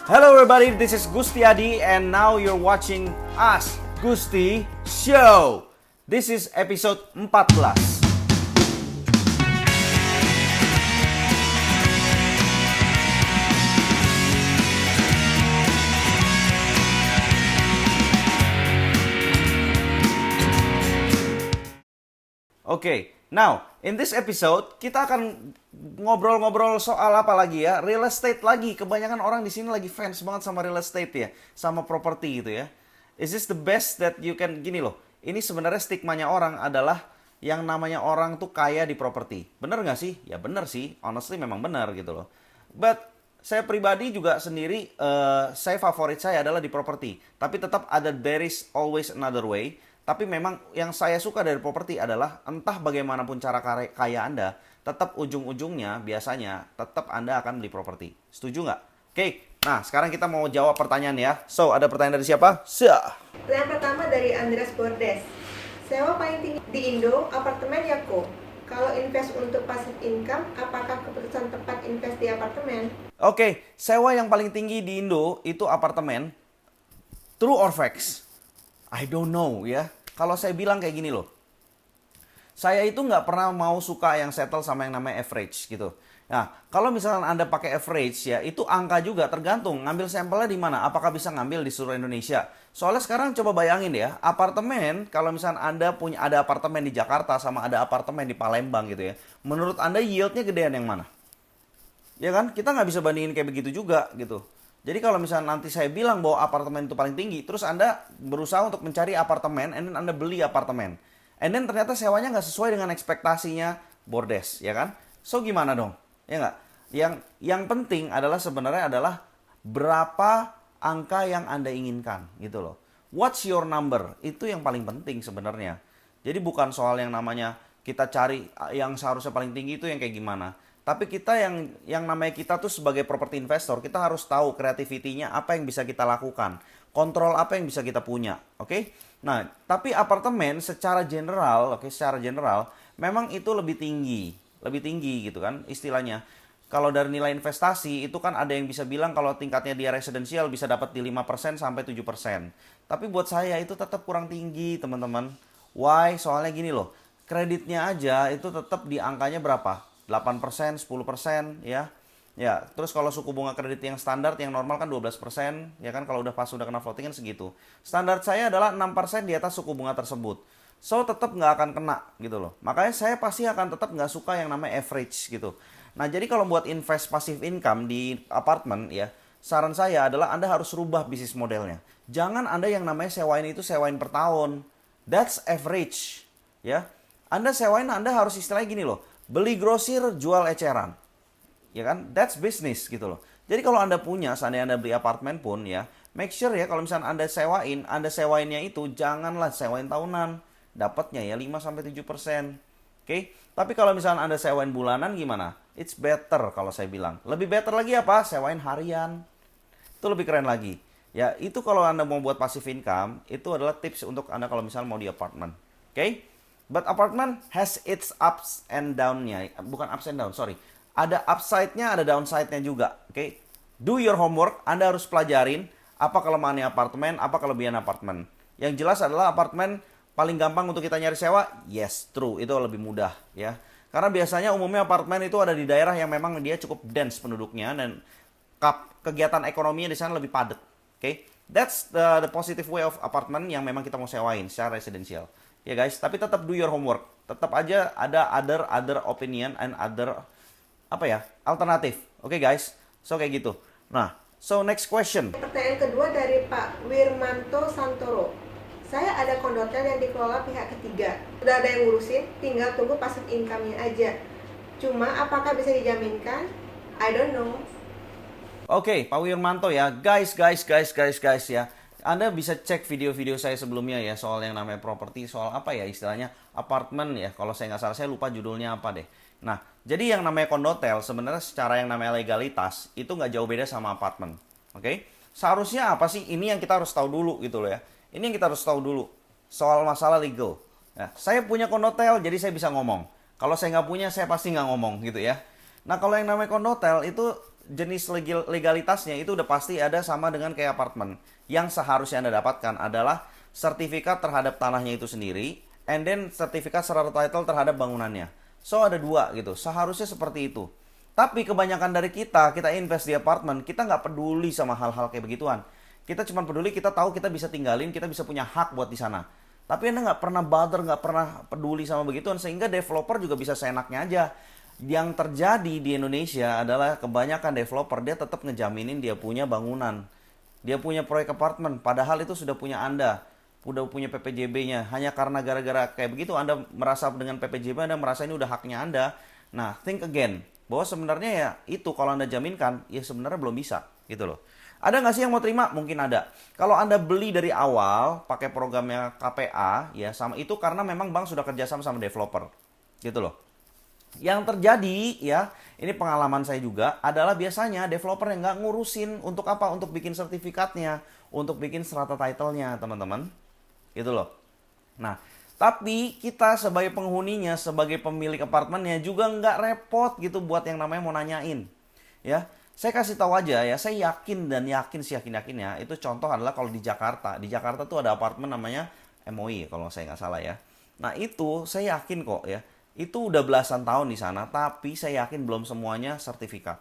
Hello everybody, this is Gusti Adi and now you're watching Us Gusti Show. This is episode 14. Oke, now in this episode kita akan ngobrol-ngobrol soal apa lagi ya? Real estate lagi. Kebanyakan orang di sini lagi fans banget sama real estate ya, sama properti gitu ya. Is this the best that you can gini loh? Ini sebenarnya stigmanya orang adalah yang namanya orang tuh kaya di properti. Bener nggak sih? Ya bener sih. Honestly memang bener gitu loh. But saya pribadi juga sendiri, saya favorit saya adalah di properti. Tapi tetap ada there is always another way. Tapi memang yang saya suka dari properti adalah entah bagaimanapun cara kaya Anda, tetap ujung-ujungnya biasanya tetap Anda akan beli properti. Setuju nggak? Oke, nah sekarang kita mau jawab pertanyaan ya. So, ada pertanyaan dari siapa? Pertanyaan pertama dari Andreas Bordes. Sewa paling tinggi di Indo, apartemen ya kok? Kalau invest untuk passive income, apakah keputusan tepat invest di apartemen? Oke, sewa yang paling tinggi di Indo itu apartemen. True or facts? I don't know ya. Kalau saya bilang kayak gini loh. Saya itu nggak pernah mau suka yang settle sama yang namanya average gitu. Nah, kalau misalnya Anda pakai average ya, itu angka juga tergantung. Ngambil sampelnya di mana? Apakah bisa ngambil di seluruh Indonesia? Soalnya sekarang coba bayangin ya, apartemen, kalau misalnya Anda ada apartemen di Jakarta sama ada apartemen di Palembang gitu ya. Menurut Anda yieldnya gedean yang mana? Ya kan? Kita nggak bisa bandingin kayak begitu juga gitu. Jadi kalau misalnya nanti saya bilang bahwa apartemen itu paling tinggi, terus Anda berusaha untuk mencari apartemen, and then Anda beli apartemen. And then ternyata sewanya nggak sesuai dengan ekspektasinya Bordes, ya kan? So gimana dong? Ya nggak? Yang penting adalah sebenarnya adalah berapa angka yang Anda inginkan, gitu loh. What's your number? Itu yang paling penting sebenarnya. Jadi bukan soal yang namanya kita cari yang seharusnya paling tinggi itu yang kayak gimana. Tapi kita yang namanya kita tuh sebagai property investor, kita harus tahu kreativitinya apa yang bisa kita lakukan. Kontrol apa yang bisa kita punya, oke? Nah, tapi apartemen secara general, secara general, memang itu lebih tinggi gitu kan istilahnya. Kalau dari nilai investasi, itu kan ada yang bisa bilang kalau tingkatnya dia residensial bisa dapat di 5% sampai 7%. Tapi buat saya itu tetap kurang tinggi, teman-teman. Why? Soalnya gini loh, kreditnya aja itu tetap di angkanya berapa? 8%, 10% ya. Ya, terus kalau suku bunga kredit yang standar yang normal kan 12%, ya kan kalau udah kena floating kan segitu. Standar saya adalah 6% di atas suku bunga tersebut. So tetap nggak akan kena gitu loh. Makanya saya pasti akan tetap nggak suka yang namanya average gitu. Nah, jadi kalau buat invest passive income di apartemen ya, saran saya adalah Anda harus rubah bisnis modelnya. Jangan Anda yang namanya sewain itu sewain per tahun. That's average. Ya. Anda sewain, Anda harus istilahnya gini loh. Beli grosir, jual eceran. Ya kan? That's business gitu loh. Jadi kalau Anda punya, seandainya Anda beli apartemen pun ya, make sure ya kalau misalnya Anda sewainnya itu janganlah sewain tahunan. Dapatnya ya 5-7%. Oke? Tapi kalau misalnya Anda sewain bulanan gimana? It's better kalau saya bilang. Lebih better lagi apa? Sewain harian. Itu lebih keren lagi. Ya, itu kalau Anda mau buat passive income, itu adalah tips untuk Anda kalau misalnya mau di apartemen. Oke? But apartment has its ups and down-nya. Bukan ups and down, sorry. Ada upside-nya, ada downside-nya juga. Oke? Do your homework. Anda harus pelajarin apa kelemahannya apartemen, apa kelebihan apartemen. Yang jelas adalah apartemen paling gampang untuk kita nyari sewa. Yes, true. Itu lebih mudah ya. Karena biasanya umumnya apartemen itu ada di daerah yang memang dia cukup dense penduduknya dan kegiatan ekonominya di sana lebih padat. Oke? That's the positive way of apartemen yang memang kita mau sewain secara residensial. Ya guys, tapi tetap do your homework. Tetap aja ada other opinion and other alternatif. Oke guys, so kayak gitu. Nah, so next question. Pertanyaan kedua dari Pak Wirmanto Santoro. Saya ada kondotel yang dikelola pihak ketiga. Sudah ada yang ngurusin, tinggal tunggu passive income-nya aja. Cuma apakah bisa dijaminkan? I don't know. Oke, Pak Wirmanto ya. Guys ya. Anda bisa cek video-video saya sebelumnya ya soal yang namanya properti, soal apa ya istilahnya apartemen ya. Kalau saya nggak salah, saya lupa judulnya apa deh. Nah, jadi yang namanya kondotel sebenarnya secara yang namanya legalitas itu nggak jauh beda sama apartemen. Oke? Seharusnya apa sih? Ini yang kita harus tahu dulu gitu loh ya. Ini yang kita harus tahu dulu soal masalah legal. Ya, saya punya kondotel jadi saya bisa ngomong. Kalau saya nggak punya, saya pasti nggak ngomong gitu ya. Nah, kalau yang namanya kondotel itu jenis legalitasnya itu udah pasti ada sama dengan kayak apartemen. Yang seharusnya Anda dapatkan adalah sertifikat terhadap tanahnya itu sendiri, and then sertifikat serata title terhadap bangunannya. So ada dua gitu, seharusnya seperti itu. Tapi kebanyakan dari kita invest di apartemen, kita nggak peduli sama hal-hal kayak begituan. Kita cuma peduli, kita tahu kita bisa tinggalin, kita bisa punya hak buat di sana. Tapi Anda nggak pernah bother, nggak pernah peduli sama begituan, sehingga developer juga bisa seenaknya aja. Yang terjadi di Indonesia adalah kebanyakan developer, dia tetap ngejaminin dia punya bangunan. Dia punya proyek apartemen, padahal itu sudah punya Anda. Udah punya PPJB-nya. Hanya karena gara-gara kayak begitu Anda merasa dengan PPJB Anda merasa ini udah haknya Anda. Nah, think again. Bahwa sebenarnya ya itu kalau Anda jaminkan, ya sebenarnya belum bisa. Gitu loh. Ada nggak sih yang mau terima? Mungkin ada. Kalau Anda beli dari awal, pakai programnya KPA, ya sama itu karena memang bank sudah kerjasama sama developer. Gitu loh. Yang terjadi, ya, ini pengalaman saya juga, adalah biasanya developer yang nggak ngurusin untuk apa? Untuk bikin sertifikatnya, untuk bikin strata title-nya, teman-teman. Gitu loh. Nah, tapi kita sebagai penghuninya, sebagai pemilik apartemennya juga nggak repot gitu buat yang namanya mau nanyain. Ya, saya kasih tahu aja ya, saya yakin dan yakin sih yakin-yakinnya, itu contoh adalah kalau di Jakarta. Di Jakarta tuh ada apartemen namanya MOI kalau saya nggak salah ya. Nah, itu saya yakin kok ya. Itu udah belasan tahun di sana, tapi saya yakin belum semuanya sertifikat.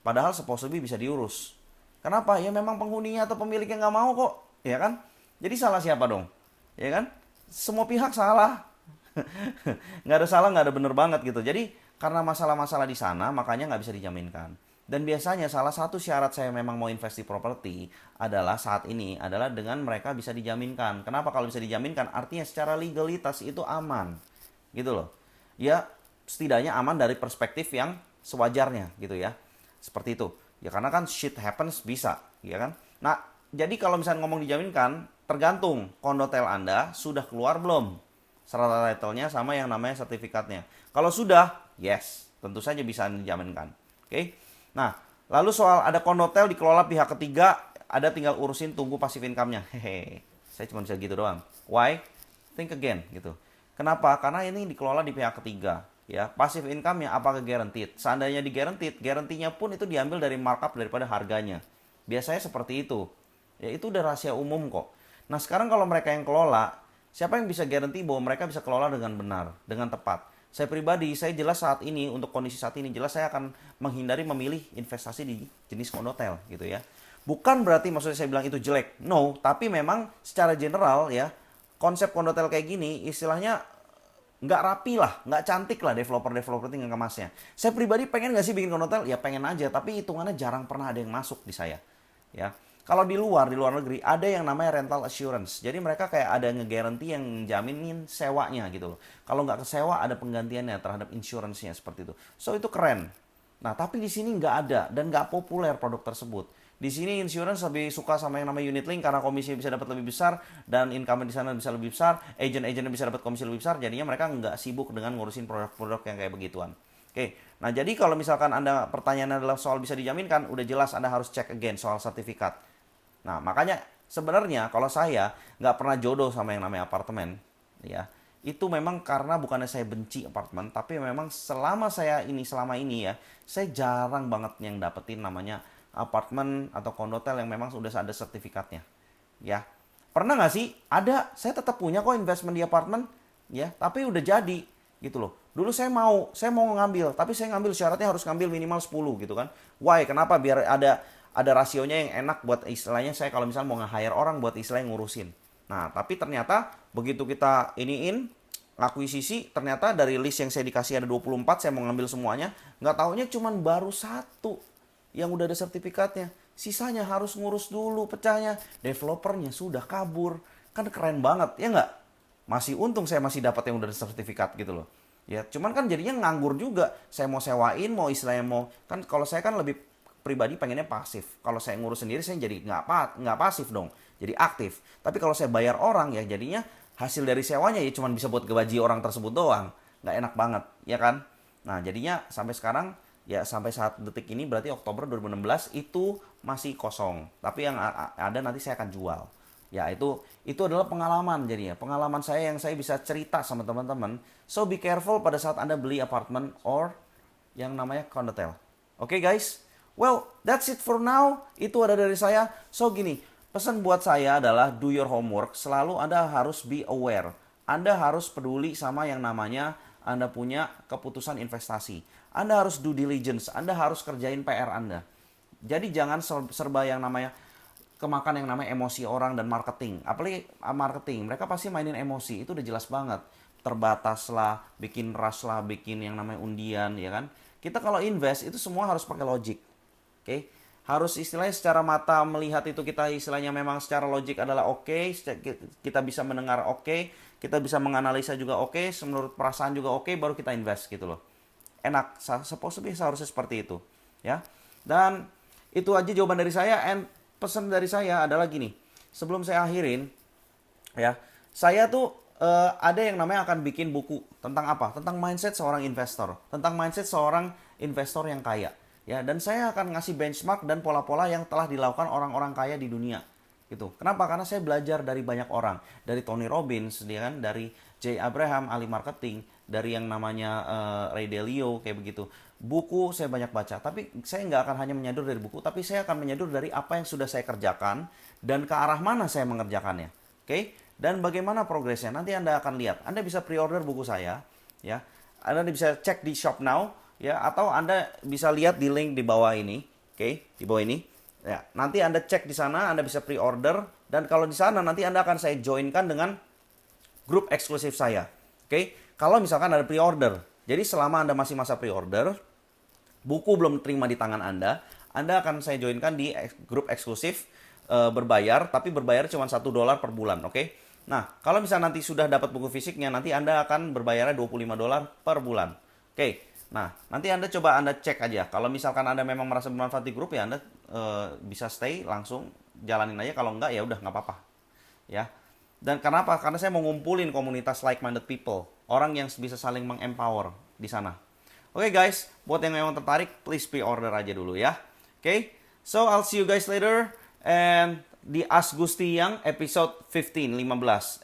Padahal supposedly bisa diurus. Kenapa? Ya memang penghuninya atau pemiliknya nggak mau kok, ya kan? Jadi salah siapa dong? Ya kan? Semua pihak salah. Nggak ada salah, nggak ada bener banget gitu. Jadi karena masalah-masalah di sana, makanya nggak bisa dijaminkan. Dan biasanya salah satu syarat saya memang mau invest di properti adalah saat ini adalah dengan mereka bisa dijaminkan. Kenapa kalau bisa dijaminkan? Artinya secara legalitas itu aman. Gitu loh. Ya setidaknya aman dari perspektif yang sewajarnya gitu ya. Seperti itu. Ya karena kan shit happens bisa, ya kan? Nah, jadi kalau misalnya ngomong dijaminkan, tergantung kondotel Anda sudah keluar belum serata title-nya sama yang namanya sertifikatnya. Kalau sudah, yes, tentu saja bisa dijaminkan. Oke. Nah, lalu soal ada kondotel dikelola pihak ketiga, ada tinggal urusin tunggu passive income-nya. Hehe. Saya cuma bisa gitu doang. Why? Think again gitu. Kenapa? Karena ini dikelola di pihak ketiga. Ya, passive income-nya apakah guaranteed? Seandainya di guaranteed, garantinya pun itu diambil dari markup daripada harganya. Biasanya seperti itu. Ya, itu udah rahasia umum kok. Nah, sekarang kalau mereka yang kelola, siapa yang bisa garanti bahwa mereka bisa kelola dengan benar, dengan tepat? Saya pribadi, saya jelas saat ini, untuk kondisi saat ini, jelas saya akan menghindari memilih investasi di jenis kondotel gitu ya. Bukan berarti maksudnya saya bilang itu jelek. No, tapi memang secara general ya, konsep kondotel kayak gini, istilahnya nggak rapi lah, nggak cantik lah developer-developer tinggal kemasnya. Saya pribadi pengen nggak sih bikin kondotel? Ya pengen aja, tapi hitungannya jarang pernah ada yang masuk di saya. Ya, kalau di luar negeri ada yang namanya rental assurance. Jadi mereka kayak ada nge-guarantee yang jaminin sewanya gitu loh. Kalau nggak kesewa ada penggantiannya terhadap insurance-nya seperti itu. So itu keren. Nah tapi di sini nggak ada dan nggak populer produk tersebut. Di sini insurance lebih suka sama yang namanya unit link karena komisinya bisa dapat lebih besar dan income di sana bisa lebih besar, agent-agentnya bisa dapat komisi lebih besar, jadinya mereka nggak sibuk dengan ngurusin produk-produk yang kayak begituan. Oke, nah jadi kalau misalkan Anda pertanyaannya adalah soal bisa dijaminkan, udah jelas Anda harus cek again soal sertifikat. Nah makanya sebenarnya kalau saya nggak pernah jodoh sama yang namanya apartemen, ya itu memang karena bukannya saya benci apartemen, tapi memang selama ini ya, saya jarang banget yang dapetin namanya apartemen atau kondotel yang memang sudah ada sertifikatnya. Ya. Pernah nggak sih? Ada, saya tetap punya kok investment di apartemen, ya, tapi udah jadi gitu loh. Dulu saya mau ngambil, tapi saya ngambil syaratnya harus ngambil minimal 10 gitu kan. Why? Kenapa? Biar ada rasionya yang enak buat istilahnya saya kalau misalnya mau nge-hire orang buat istilahnya ngurusin. Nah, tapi ternyata begitu kita akuisisi, ternyata dari list yang saya dikasih ada 24, saya mau ngambil semuanya, nggak taunya cuman baru satu yang udah ada sertifikatnya. Sisanya harus ngurus dulu pecahnya. Developernya sudah kabur. Kan keren banget, ya nggak? Masih untung saya masih dapat yang udah ada sertifikat gitu loh. Ya, cuman kan jadinya nganggur juga. Saya mau sewain, mau istilahnya kan kalau saya kan lebih pribadi pengennya pasif. Kalau saya ngurus sendiri saya jadi nggak pasif dong. Jadi aktif. Tapi kalau saya bayar orang ya jadinya hasil dari sewanya ya cuman bisa buat gaji orang tersebut doang. Nggak enak banget, ya kan? Nah, jadinya sampai sekarang ya sampai saat detik ini berarti Oktober 2016 itu masih kosong. Tapi yang ada nanti saya akan jual. Ya itu adalah pengalaman jadinya. Pengalaman saya yang saya bisa cerita sama teman-teman. So be careful pada saat Anda beli apartemen or yang namanya kondotel. Oke guys, Well, that's it for now. Itu ada dari saya. So gini, pesan buat saya adalah do your homework. Selalu Anda harus be aware. Anda harus peduli sama yang namanya Anda punya keputusan investasi. Anda harus due diligence. Anda harus kerjain PR Anda. Jadi jangan serba yang namanya kemakan yang namanya emosi orang dan marketing. Apalagi marketing, mereka pasti mainin emosi. Itu udah jelas banget. Terbatas lah, bikin rush lah, bikin yang namanya undian, ya kan? Kita kalau invest itu semua harus pakai logic. Oke, harus istilahnya secara mata melihat itu kita istilahnya memang secara logik adalah oke, kita bisa mendengar oke, kita bisa menganalisa juga oke, menurut perasaan juga oke, baru kita invest gitu loh. Enak, supposedly seharusnya seperti itu, ya. Dan itu aja jawaban dari saya. And pesan dari saya adalah gini, sebelum saya akhirin, ya, saya tuh ada yang namanya akan bikin buku tentang apa? Tentang mindset seorang investor, tentang mindset seorang investor yang kaya. Ya, dan saya akan ngasih benchmark dan pola-pola yang telah dilakukan orang-orang kaya di dunia. Gitu. Kenapa? Karena saya belajar dari banyak orang. Dari Tony Robbins, ya kan? Dari Jay Abraham, ahli marketing. Dari yang namanya Ray Dalio, kayak begitu. Buku saya banyak baca. Tapi saya nggak akan hanya menyadur dari buku, tapi saya akan menyadur dari apa yang sudah saya kerjakan dan ke arah mana saya mengerjakannya. Oke? Dan bagaimana progresnya. Nanti Anda akan lihat. Anda bisa pre-order buku saya. Ya. Anda bisa cek di Shop Now. Ya, atau Anda bisa lihat di link di bawah ini, oke, di bawah ini. Ya, nanti Anda cek di sana, Anda bisa pre-order dan kalau di sana nanti Anda akan saya joinkan dengan grup eksklusif saya. Oke. Kalau misalkan ada pre-order. Jadi selama Anda masih masa pre-order, buku belum terima di tangan Anda akan saya joinkan di grup eksklusif berbayar, tapi berbayar cuma $1 per bulan, oke? Nah, kalau misalnya nanti sudah dapat buku fisiknya, nanti Anda akan berbayarnya $25 per bulan. Oke. Nah, nanti Anda coba Anda cek aja. Kalau misalkan Anda memang merasa bermanfaat di grup, ya Anda bisa stay, langsung jalanin aja. Kalau enggak, ya udah nggak apa-apa. Ya. Dan kenapa? Karena saya mau ngumpulin komunitas like-minded people. Orang yang bisa saling meng-empower di sana. Oke guys, buat yang memang tertarik, please pre-order aja dulu ya. Oke, so I'll see you guys later. And di Ask Gusti Yang episode 15.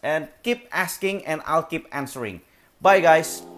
And keep asking and I'll keep answering. Bye guys.